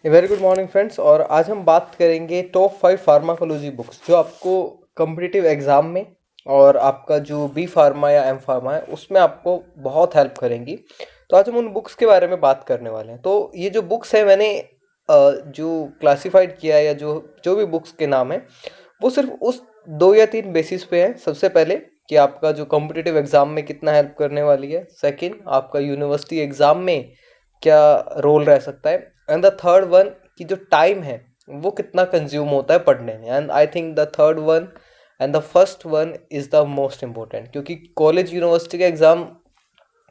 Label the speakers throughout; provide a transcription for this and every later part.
Speaker 1: Very good morning friends. और आज हम बात करेंगे टॉप 5 फार्माकोलॉजी बुक्स जो आपको कम्पिटिटिव एग्जाम में और आपका जो बी फार्मा या एम फार्मा है उसमें आपको बहुत हेल्प करेंगी। तो आज हम उन बुक्स के बारे में बात करने वाले हैं। तो ये जो बुक्स है मैंने जो क्लासिफाइड किया है या जो जो भी बुक्स के नाम है वो सिर्फ उस 2 या 3 बेसिस पे है। सबसे पहले कि आपका जो कॉम्पिटिटिव एग्जाम में कितना हेल्प करने वाली है, सेकंड आपका यूनिवर्सिटी एग्जाम में क्या रोल रह सकता है, एंड द थर्ड वन कि जो टाइम है वो कितना कंज्यूम होता है पढ़ने में। And I think the third one and the first one is the most important, क्योंकि कॉलेज यूनिवर्सिटी का एग्ज़ाम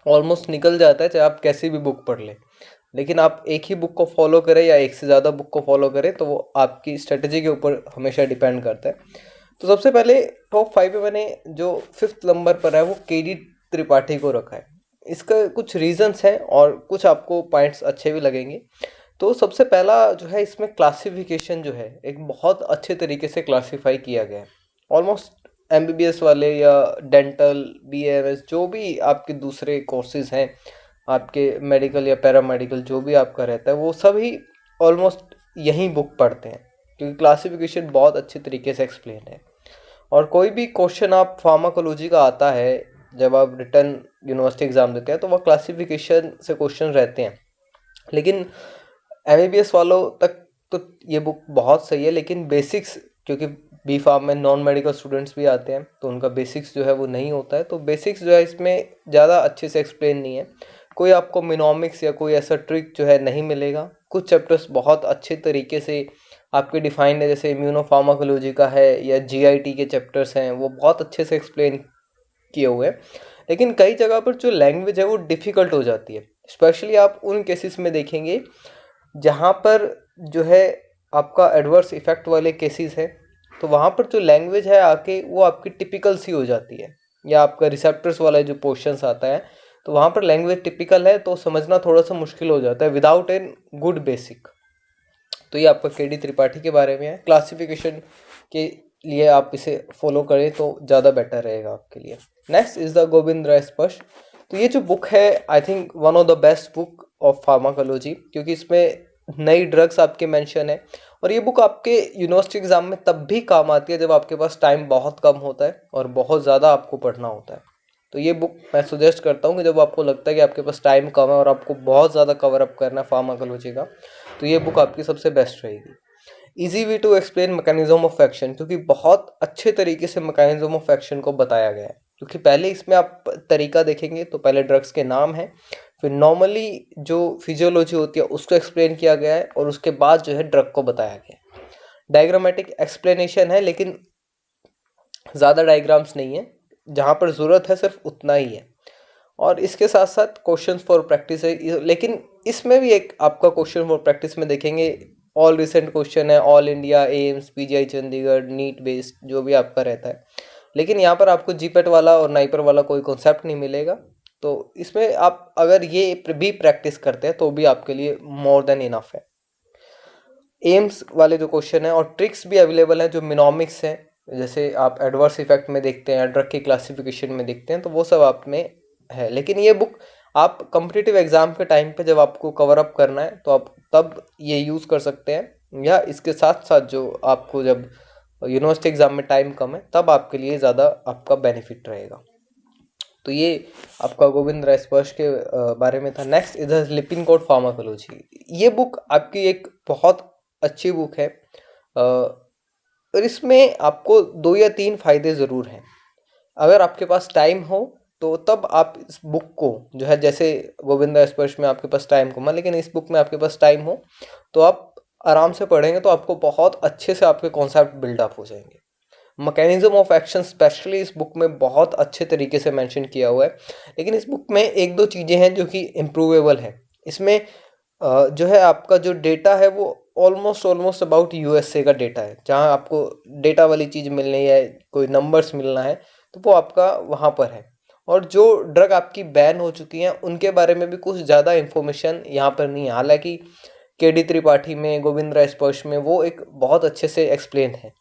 Speaker 1: ऑलमोस्ट निकल जाता है चाहे आप कैसी भी बुक पढ़ लें, लेकिन आप एक ही बुक को फॉलो करें या एक से ज़्यादा बुक को फॉलो करें तो वो आपकी स्ट्रेटजी के ऊपर हमेशा डिपेंड करता है। तो सबसे पहले टॉप 5 में मैंने जो 5th नंबर पर है वो के डी त्रिपाठी को रखा है। इसका कुछ रीजंस हैं और कुछ आपको पॉइंट्स अच्छे भी लगेंगे। तो सबसे पहला जो है इसमें क्लासिफिकेशन जो है एक बहुत अच्छे तरीके से क्लासिफाई किया गया है। ऑलमोस्ट एमबीबीएस वाले या डेंटल बीएमएस जो भी आपके दूसरे कोर्सेज हैं, आपके मेडिकल या पैरामेडिकल जो भी आपका रहता है वो सभी ऑलमोस्ट यही बुक पढ़ते हैं, क्योंकि क्लासिफिकेशन बहुत अच्छे तरीके से एक्सप्लेन है। और कोई भी क्वेश्चन आप फार्माकोलॉजी का आता है जब आप रिटर्न यूनिवर्सिटी एग्जाम देते हैं तो वह क्लासिफिकेशन से क्वेश्चन रहते हैं। लेकिन एमबीबीएस वालों तक तो ये बुक बहुत सही है, लेकिन बेसिक्स, क्योंकि बी फार्म में नॉन मेडिकल स्टूडेंट्स भी आते हैं तो उनका बेसिक्स जो है वो नहीं होता है, तो बेसिक्स जो है इसमें ज़्यादा अच्छे से एक्सप्लेन नहीं है। कोई आपको मिनोमिक्स या कोई ऐसा ट्रिक जो है नहीं मिलेगा। कुछ चैप्टर्स बहुत अच्छे तरीके से आपके डिफाइंड है, जैसे इम्यूनोफार्माकोलॉजी का है या जीआईटी के चैप्टर्स हैं वो बहुत अच्छे से एक्सप्लेन किए हुए हैं। लेकिन कई जगह पर जो लैंग्वेज है वो डिफ़िकल्ट हो जाती है। स्पेशली आप उन केसेस में देखेंगे जहाँ पर जो है आपका एडवर्स इफ़ेक्ट वाले केसेस हैं, तो वहाँ पर जो लैंग्वेज है आके वो आपकी टिपिकल सी हो जाती है। या आपका रिसेप्टर्स वाला जो पोर्शंस आता है तो वहाँ पर लैंग्वेज टिपिकल है तो समझना थोड़ा सा मुश्किल हो जाता है विदाउट एन गुड बेसिक। तो ये आपका के डी त्रिपाठी के बारे में है। क्लासिफिकेशन के लिए आप इसे फॉलो करें तो ज़्यादा बेटर रहेगा आपके लिए। नेक्स्ट इज़ द गोविंद राय स्पर्श। तो ये जो बुक है I think one of the best book of pharmacology, क्योंकि इसमें नई ड्रग्स आपके मेंशन है। और ये बुक आपके यूनिवर्सिटी एग्ज़ाम में तब भी काम आती है जब आपके पास टाइम बहुत कम होता है और बहुत ज़्यादा आपको पढ़ना होता है। तो ये बुक मैं सुजेस्ट करता हूँ कि जब आपको लगता है कि आपके पास टाइम कम है और आपको बहुत ज़्यादा कवर अप करना है फार्माकोलॉजी का, तो ये बुक आपकी सबसे बेस्ट रहेगी। Easy way to explain mechanism of action, क्योंकि बहुत अच्छे तरीके से मैकेनिज्म ऑफ एक्शन को बताया गया है। क्योंकि पहले इसमें आप तरीका देखेंगे तो पहले ड्रग्स के नाम है, फिर नॉर्मली जो फिजियोलॉजी होती है उसको एक्सप्लेन किया गया है और उसके बाद जो है ड्रग को बताया गया है। डायग्रामेटिक एक्सप्लेनेशन है लेकिन ज़्यादा डायग्राम्स नहीं है, जहाँ पर ज़रूरत है सिर्फ उतना ही है। और इसके साथ साथ क्वेश्चन फॉर प्रैक्टिस है, लेकिन इसमें भी एक आपका क्वेश्चन फॉर प्रैक्टिस में देखेंगे ऑल रिसेंट क्वेश्चन है, all India AIIMS PGI Chandigarh NEET based जो भी आपका रहता है। लेकिन यहाँ पर आपको जीपेट वाला और नाइपर वाला कोई कॉन्सेप्ट नहीं मिलेगा। तो इसमें आप अगर ये भी प्रैक्टिस करते हैं तो भी आपके लिए मोर देन इनफ है। एम्स वाले जो क्वेश्चन है और ट्रिक्स भी अवेलेबल हैं जो मिनोमिक्स हैं, जैसे आप एडवर्स इफेक्ट में देखते हैं, ड्रग की क्लासिफिकेशन में देखते हैं, तो वो सब आप में है। लेकिन ये बुक आप कम्पिटिटिव एग्जाम के टाइम पे जब आपको कवर अप करना है तो आप तब ये यूज़ कर सकते हैं, या इसके साथ साथ जो आपको जब यूनिवर्सिटी एग्जाम में टाइम कम है तब आपके लिए ज़्यादा आपका बेनिफिट रहेगा। तो ये आपका गोविंद राय स्पर्श के बारे में था। नेक्स्ट इधर लिपिन कोड फार्माकोलॉजी। ये बुक आपकी एक बहुत अच्छी बुक है और इसमें आपको 2 या 3 फायदे ज़रूर हैं। अगर आपके पास टाइम हो तो तब आप इस बुक को जो है, जैसे गोविंद राय स्पर्श में आपके पास टाइम कम है लेकिन इस बुक में आपके पास टाइम हो तो आप आराम से पढ़ेंगे तो आपको बहुत अच्छे से आपके कॉन्सेप्ट बिल्डअप हो जाएंगे। मैकेनिज्म ऑफ एक्शन स्पेशली इस बुक में बहुत अच्छे तरीके से मेंशन किया हुआ है। लेकिन इस बुक में एक दो चीज़ें हैं जो कि इम्प्रूवेबल है। इसमें जो है आपका जो डेटा है वो ऑलमोस्ट अबाउट यूएसए का डेटा है, जहाँ आपको डेटा वाली चीज़ मिलनी है, कोई नंबर्स मिलना है तो वो आपका वहाँ पर है। और जो ड्रग आपकी बैन हो चुकी हैं उनके बारे में भी कुछ ज़्यादा इन्फॉर्मेशन यहाँ पर नहीं है। हालांकि के डी त्रिपाठी में, गोविंद राय स्पर्श में वो एक बहुत अच्छे से एक्सप्लेन है।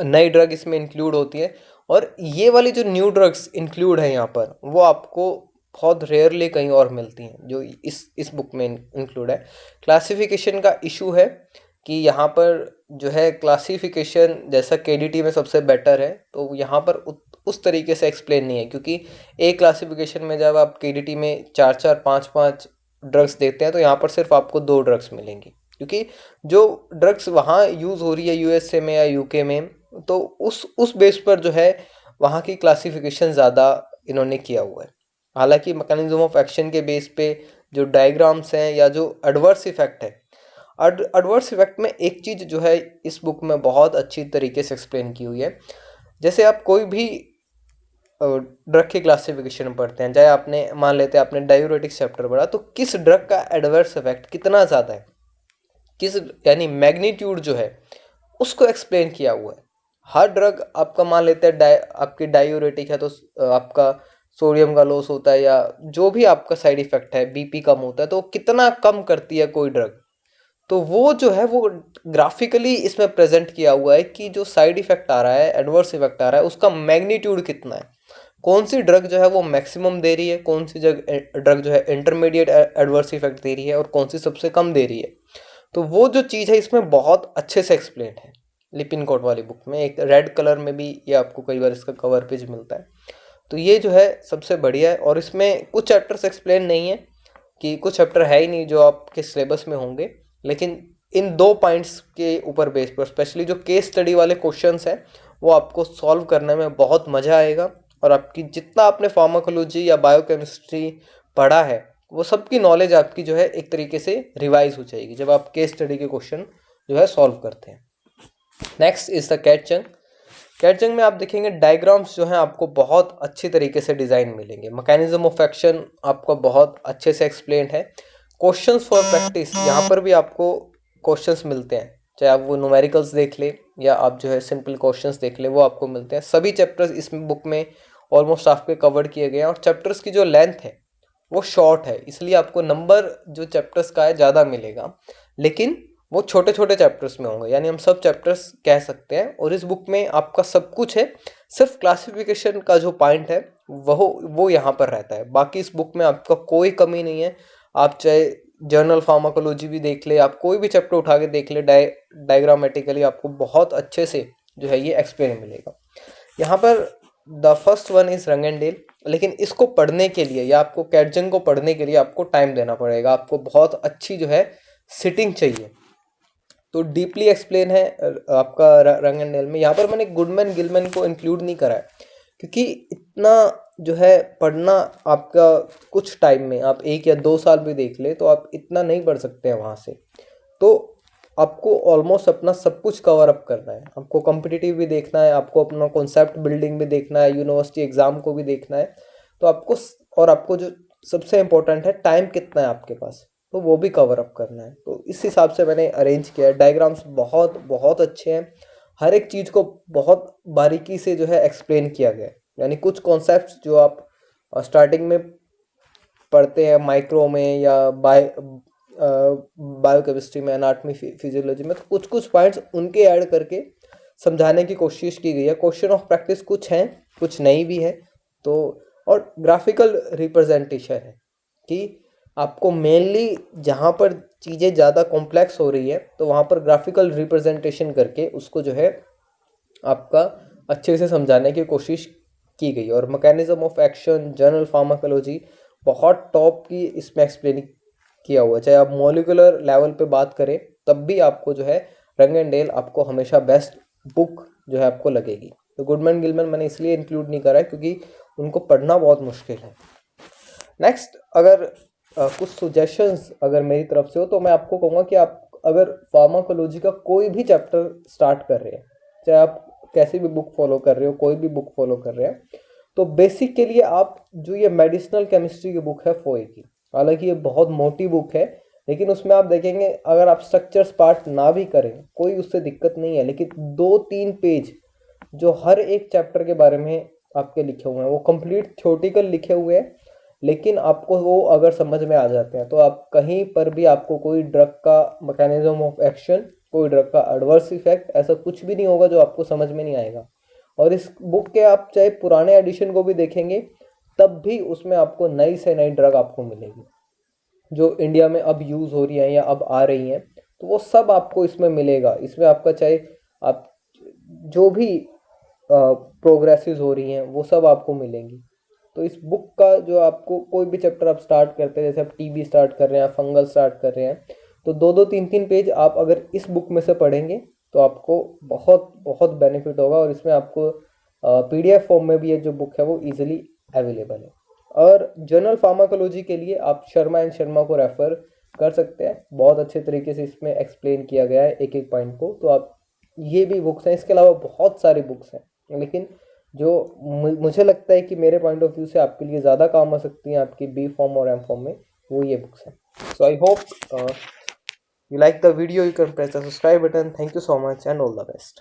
Speaker 1: नई ड्रग इसमें इंक्लूड होती है और ये वाली जो न्यू ड्रग्स इंक्लूड है यहाँ पर वो आपको बहुत रेयरली कहीं और मिलती हैं जो इस बुक में इंक्लूड है। क्लासिफिकेशन का इशू है कि यहाँ पर जो है क्लासिफिकेशन जैसा केडीटी में सबसे बेटर है, तो यहाँ पर उस तरीके से एक्सप्लेन नहीं है, क्योंकि एक क्लासिफिकेशन में जब आप केडीटी में 4-4 5-5 ड्रग्स देते हैं तो यहाँ पर सिर्फ आपको 2 ड्रग्स मिलेंगी, क्योंकि जो ड्रग्स वहाँ यूज़ हो रही है यूएसए में या यूके में, तो उस बेस पर जो है वहाँ की क्लासिफिकेशन ज़्यादा इन्होंने किया हुआ है। हालांकि मैकेनिज्म ऑफ एक्शन के बेस पे जो डायग्राम्स हैं या जो एडवर्स इफेक्ट है, एडवर्स इफेक्ट में एक चीज़ जो है इस बुक में बहुत अच्छी तरीके से एक्सप्लेन की हुई है। जैसे आप कोई भी ड्रग की क्लासिफिकेशन पढ़ते हैं, चाहे आपने मान लेते हैं आपने डायूरेटिक्स चैप्टर पढ़ा, तो किस ड्रग का एडवर्स इफेक्ट कितना ज़्यादा है, किस यानी मैग्नीट्यूड जो है उसको एक्सप्लेन किया हुआ है। हर ड्रग आपका मान लेते हैं आपकी डायूरेटिक है तो आपका सोडियम का लॉस होता है, या जो भी आपका साइड इफेक्ट है, बीपी कम होता है, तो कितना कम करती है कोई ड्रग, तो वो जो है वो ग्राफिकली इसमें प्रेजेंट किया हुआ है कि जो साइड इफेक्ट आ रहा है, एडवर्स इफेक्ट आ रहा है, उसका मैग्नीट्यूड कितना है, कौन सी ड्रग जो है वो मैक्सिमम दे रही है, कौन सी ड्रग जो है इंटरमीडिएट एडवर्स इफेक्ट दे रही है, और कौन सी सबसे कम दे रही है। तो वो जो चीज़ है इसमें बहुत अच्छे से एक्सप्लेन है लिपिनकोट वाली बुक में। एक रेड कलर में भी ये आपको कई बार इसका कवर पेज मिलता है, तो ये जो है सबसे बढ़िया है। और इसमें कुछ चैप्टर्स एक्सप्लेन नहीं है, कि कुछ चैप्टर है ही नहीं जो आपके सिलेबस में होंगे, लेकिन इन 2 पॉइंट्स के ऊपर बेस पर स्पेशली जो केस स्टडी वाले क्वेश्चंस हैं वो आपको सॉल्व करने में बहुत मज़ा आएगा, और आपकी जितना आपने फार्माकोलॉजी या बायोकेमिस्ट्री पढ़ा है वो सबकी नॉलेज आपकी जो है एक तरीके से रिवाइज हो जाएगी जब आप केस स्टडी के क्वेश्चन जो है सॉल्व करते हैं। नेक्स्ट इज द कैटचंग। कैटचंग में आप देखेंगे डायग्राम्स जो हैं आपको बहुत अच्छी तरीके से डिज़ाइन मिलेंगे, मैकेनिज्म ऑफ एक्शन आपको बहुत अच्छे से एक्सप्लेन है। क्वेश्चंस फॉर प्रैक्टिस, यहाँ पर भी आपको क्वेश्चंस मिलते हैं, चाहे आप वो न्यूमेरिकल्स देख ले या आप जो है सिंपल क्वेश्चंस देख ले, वो आपको मिलते हैं। सभी चैप्टर्स इस बुक में ऑलमोस्ट आपके कवर किए गए हैं, और चैप्टर्स की जो लेंथ है वो शॉर्ट है, इसलिए आपको नंबर जो चैप्टर्स का है ज़्यादा मिलेगा, लेकिन वो छोटे छोटे चैप्टर्स में होंगे, यानी हम सब चैप्टर्स कह सकते हैं। और इस बुक में आपका सब कुछ है, सिर्फ क्लासिफिकेशन का जो पॉइंट है वो यहाँ पर रहता है, बाकी इस बुक में आपका कोई कमी नहीं है। आप चाहे जर्नल फार्माकोलॉजी भी देख ले, आप कोई भी चैप्टर उठा के देख ले, डायग्रामेटिकली आपको बहुत अच्छे से जो है ये एक्सप्लेन मिलेगा। यहाँ पर द फर्स्ट वन इज रंगेनडेल, लेकिन इसको पढ़ने के लिए या आपको कैटजंग को पढ़ने के लिए आपको टाइम देना पड़ेगा, आपको बहुत अच्छी जो है सिटिंग चाहिए। तो डीपली एक्सप्लेन है आपका रंगेनडेल में। यहाँ पर मैंने गुडमैन गिलमैन को इंक्लूड नहीं करा है, क्योंकि इतना जो है पढ़ना आपका कुछ टाइम में, आप 1 या 2 साल भी देख ले तो आप इतना नहीं पढ़ सकते हैं वहाँ से। तो आपको ऑलमोस्ट अपना सब कुछ कवर अप करना है, आपको कॉम्पिटिटिव भी देखना है, आपको अपना कॉन्सेप्ट बिल्डिंग भी देखना है, यूनिवर्सिटी एग्ज़ाम को भी देखना है, तो आपको और आपको जो सबसे इम्पोर्टेंट है टाइम कितना है आपके पास, तो वो भी कवर अप करना है। तो इस हिसाब से मैंने अरेंज किया है। डायग्राम्स बहुत बहुत अच्छे हैं, हर एक चीज़ को बहुत बारीकी से जो है एक्सप्लेन किया गया है, यानी कुछ कॉन्सेप्ट्स जो आप स्टार्टिंग में पढ़ते हैं माइक्रो में या बायोकेमिस्ट्री में, एनाटॉमी फिजियोलॉजी में, तो कुछ कुछ पॉइंट्स उनके ऐड करके समझाने की कोशिश की गई है। क्वेश्चन ऑफ प्रैक्टिस कुछ हैं, कुछ नहीं भी है, तो और ग्राफिकल रिप्रेजेंटेशन है कि आपको मेनली जहाँ पर चीज़ें ज़्यादा कॉम्प्लेक्स हो रही है तो वहाँ पर ग्राफिकल रिप्रेजेंटेशन करके उसको जो है आपका अच्छे से समझाने की कोशिश की गई। और mechanism of action, journal pharmacology बहुत टॉप की इसमें एक्सप्लेन किया हुआ है। चाहे आप मॉलिकुलर लेवल पे बात करें तब भी आपको जो है रंगेनडेल आपको हमेशा बेस्ट बुक जो है आपको लगेगी। तो गुडमैन गिलमैन मैंने इसलिए इंक्लूड नहीं करा है क्योंकि उनको पढ़ना बहुत मुश्किल है। नेक्स्ट, अगर कुछ सुजेशंस अगर मेरी तरफ से हो तो मैं आपको कहूँगा कि आप अगर फार्माकोलॉजी का कोई भी चैप्टर स्टार्ट कर रहे हैं, चाहे आप कैसी भी बुक फॉलो कर रहे हो, कोई भी बुक फॉलो कर रहे हैं, तो बेसिक के लिए आप जो ये मेडिसिनल केमिस्ट्री की बुक है फोए की, हालांकि ये बहुत मोटी बुक है, लेकिन उसमें आप देखेंगे अगर आप स्ट्रक्चर्स पार्ट ना भी करें कोई उससे दिक्कत नहीं है, लेकिन 2-3 पेज जो हर एक चैप्टर के बारे में आपके लिखे हुए हैं वो कंप्लीट थ्योरेटिकल लिखे हुए हैं, लेकिन आपको वो अगर समझ में आ जाते हैं तो आप कहीं पर भी आपको कोई ड्रग का मैकेनिज्म ऑफ एक्शन, कोई ड्रग का एडवर्स इफेक्ट, ऐसा कुछ भी नहीं होगा जो आपको समझ में नहीं आएगा। और इस बुक के आप चाहे पुराने एडिशन को भी देखेंगे तब भी उसमें आपको नई से नई ड्रग आपको मिलेगी जो इंडिया में अब यूज़ हो रही हैं या अब आ रही हैं, तो वो सब आपको इसमें मिलेगा। इसमें आपका चाहे आप जो भी प्रोग्रेसेस हो रही हैं वो सब आपको मिलेंगी। तो इस बुक का जो आपको कोई भी चैप्टर आप स्टार्ट करते हैं, जैसे आप टीबी स्टार्ट कर रहे हैं, फंगल स्टार्ट कर रहे हैं, तो दो दो तीन तीन पेज आप अगर इस बुक में से पढ़ेंगे तो आपको बहुत बहुत बेनिफिट होगा। और इसमें आपको पीडीएफ फॉर्म में भी ये जो बुक है वो इजीली अवेलेबल है। और जनरल फार्माकोलॉजी के लिए आप शर्मा एंड शर्मा को रेफर कर सकते हैं, बहुत अच्छे तरीके से इसमें एक्सप्लेन किया गया है एक एक पॉइंट को। तो आप ये भी बुक्स हैं, इसके अलावा बहुत सारी बुक्स हैं, लेकिन जो मुझे लगता है कि मेरे पॉइंट ऑफ व्यू से आपके लिए ज़्यादा काम आ सकती हैं आपकी बी फॉर्म और एम फॉर्म में, वो ये बुक्स हैं। So I hope you like the video. You can press the subscribe button. Thank you so much and all the best.